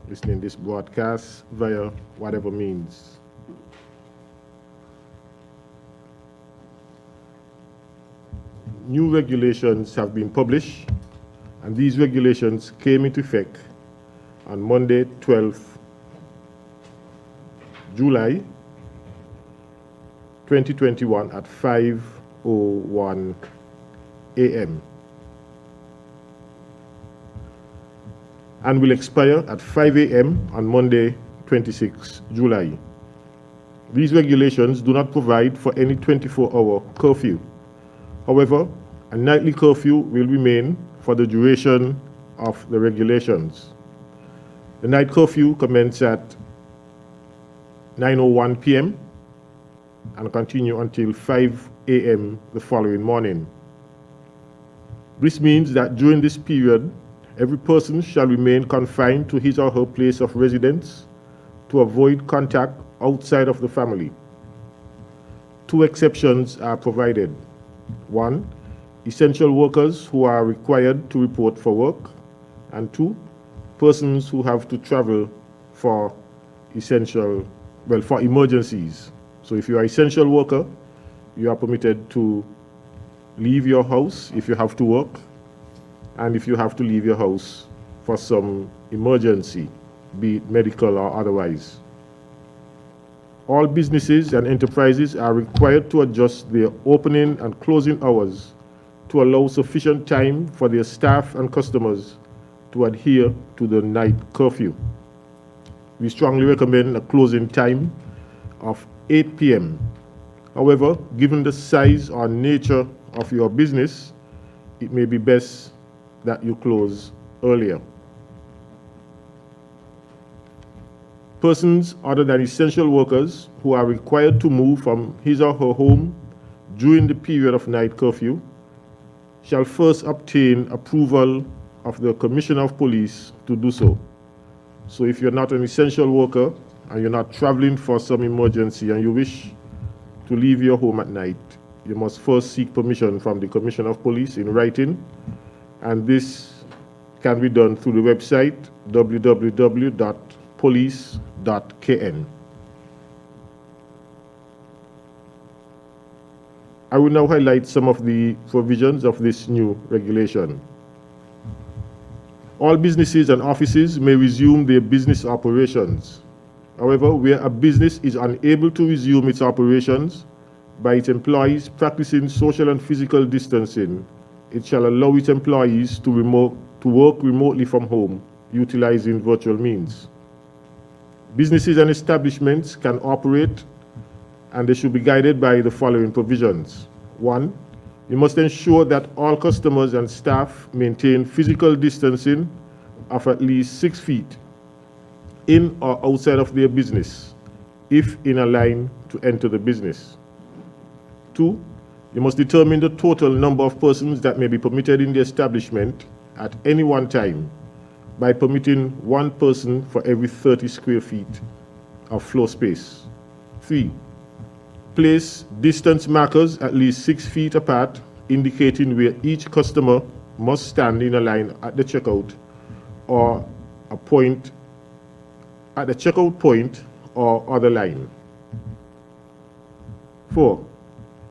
listening this broadcast via whatever means. New regulations have been published, and these regulations came into effect on Monday, 12th July 2021 at 5:01 a.m. and will expire at 5 a.m. on Monday, 26 July. These regulations do not provide for any 24-hour curfew. However, a nightly curfew will remain for the duration of the regulations. The night curfew commences at 9:01 p.m. and continue until 5 a.m. the following morning. This means that during this period, every person shall remain confined to his or her place of residence to avoid contact outside of the family. Two exceptions are provided. One, essential workers who are required to report for work, and two, persons who have to travel for for emergencies. So if you are an essential worker, you are permitted to leave your house if you have to work, and if you have to leave your house for some emergency, be it medical or otherwise. All businesses and enterprises are required to adjust their opening and closing hours to allow sufficient time for their staff and customers to adhere to the night curfew. We strongly recommend a closing time of 8 p.m. However, given the size or nature of your business, it may be best that you close earlier. Persons other than essential workers who are required to move from his or her home during the period of night curfew shall first obtain approval of the Commissioner of Police to do so. So if you're not an essential worker and you're not traveling for some emergency and you wish to leave your home at night, you must first seek permission from the Commissioner of Police in writing, and this can be done through the website www.police.kn. I will now highlight some of the provisions of this new regulation. All businesses and offices may resume their business operations. However, where a business is unable to resume its operations by its employees practicing social and physical distancing, it shall allow its employees to work remotely from home, utilizing virtual means. Businesses and establishments can operate, and they should be guided by the following provisions. One, you must ensure that all customers and staff maintain physical distancing of at least 6 feet in or outside of their business, if in a line to enter the business. Two, you must determine the total number of persons that may be permitted in the establishment at any one time by permitting one person for every 30 square feet of floor space. Three, place distance markers at least 6 feet apart, indicating where each customer must stand in a line at the checkout or a point at the checkout point or other line. 4.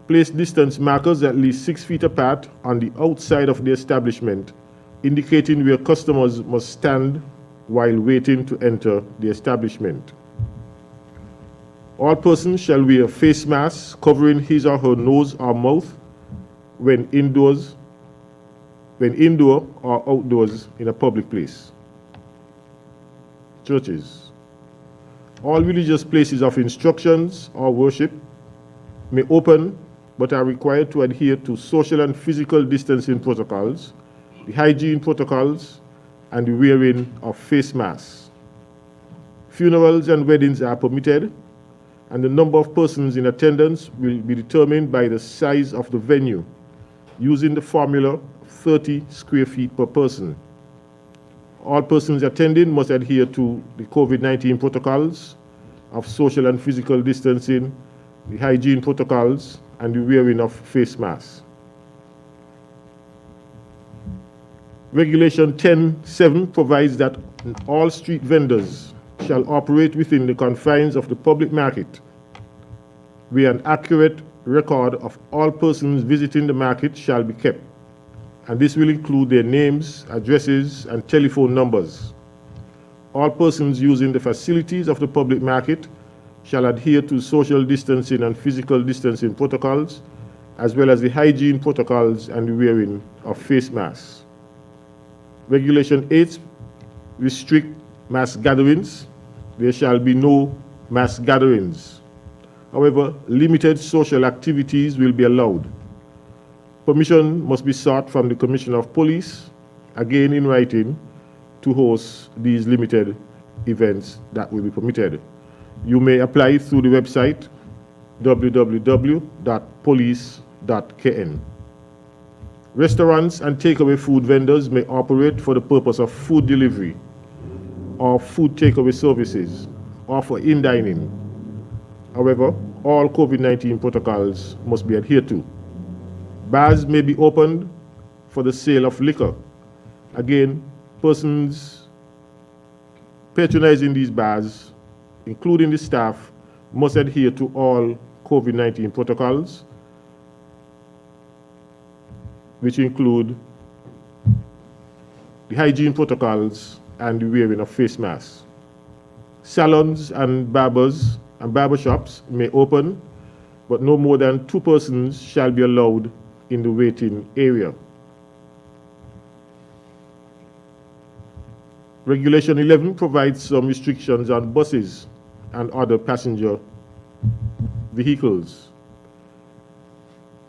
Place distance markers at least 6 feet apart on the outside of the establishment, indicating where customers must stand while waiting to enter the establishment. All persons shall wear face masks covering his or her nose or mouth when indoor or outdoors in a public place. Churches. All religious places of instructions or worship may open but are required to adhere to social and physical distancing protocols, the hygiene protocols, and the wearing of face masks. Funerals and weddings are permitted, and the number of persons in attendance will be determined by the size of the venue, using the formula 30 square feet per person. All persons attending must adhere to the COVID-19 protocols of social and physical distancing, the hygiene protocols, and the wearing of face masks. Regulation 10.7 provides that all street vendors shall operate within the confines of the public market, where an accurate record of all persons visiting the market shall be kept, and this will include their names, addresses, and telephone numbers. All persons using the facilities of the public market shall adhere to social distancing and physical distancing protocols, as well as the hygiene protocols and the wearing of face masks. Regulation 8 restrict mass gatherings. There shall be no mass gatherings. However, limited social activities will be allowed. Permission must be sought from the Commissioner of Police, again in writing, to host these limited events that will be permitted. You may apply through the website www.police.kn. Restaurants and takeaway food vendors may operate for the purpose of food delivery or food takeaway services or for in-dining. However, all COVID-19 protocols must be adhered to. Bars may be opened for the sale of liquor. Again, persons patronizing these bars, including the staff, must adhere to all COVID-19 protocols, which include the hygiene protocols and the wearing of face masks. Salons and barbers and barbershops may open, but no more than 2 persons shall be allowed in the waiting area. Regulation 11 provides some restrictions on buses and other passenger vehicles.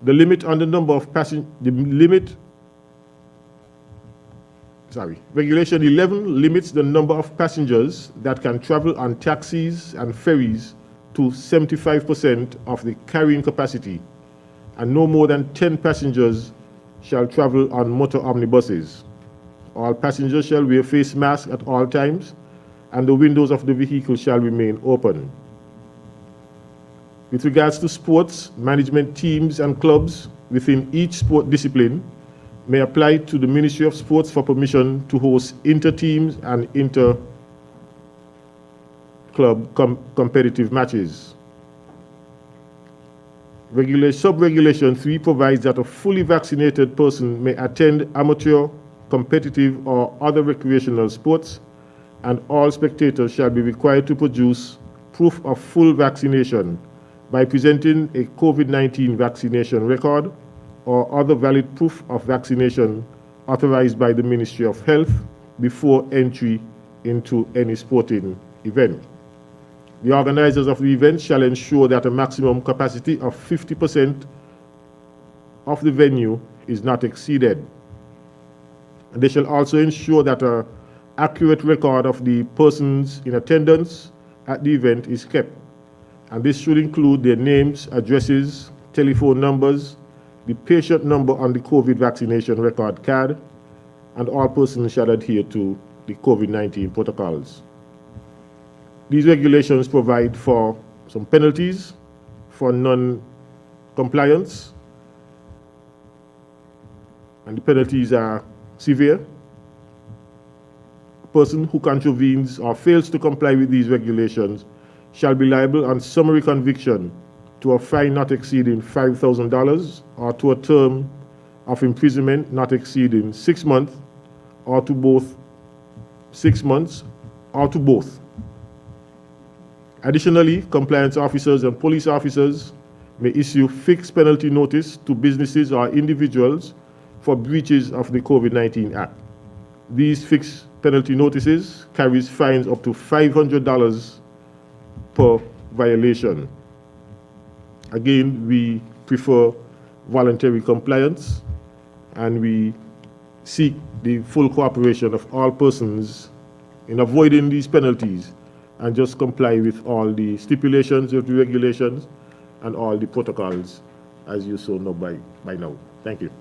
The limit on the number of Regulation 11 limits the number of passengers that can travel on taxis and ferries to 75% of the carrying capacity, and no more than 10 passengers shall travel on motor omnibuses. All passengers shall wear face masks at all times, and the windows of the vehicle shall remain open. With regards to sports, management teams and clubs within each sport discipline may apply to the Ministry of Sports for permission to host inter-teams and inter-club competitive matches. Sub-Regulation 3 provides that a fully vaccinated person may attend amateur, competitive, or other recreational sports, and all spectators shall be required to produce proof of full vaccination by presenting a COVID-19 vaccination record or other valid proof of vaccination authorized by the Ministry of Health before entry into any sporting event. The organizers of the event shall ensure that a maximum capacity of 50% of the venue is not exceeded. And they shall also ensure that an accurate record of the persons in attendance at the event is kept. And this should include their names, addresses, telephone numbers, the patient number on the COVID vaccination record card, and all persons shall adhere to the COVID-19 protocols. These regulations provide for some penalties for non-compliance, and the penalties are severe. A person who contravenes or fails to comply with these regulations shall be liable on summary conviction to a fine not exceeding $5,000 or to a term of imprisonment not exceeding 6 months or to both 6 months or to both. Additionally, compliance officers and police officers may issue fixed penalty notice to businesses or individuals for breaches of the COVID-19 Act. These fixed penalty notices carries fines up to $500 per violation. Again, we prefer voluntary compliance, and we seek the full cooperation of all persons in avoiding these penalties and just comply with all the stipulations of the regulations and all the protocols as you so know by now. Thank you.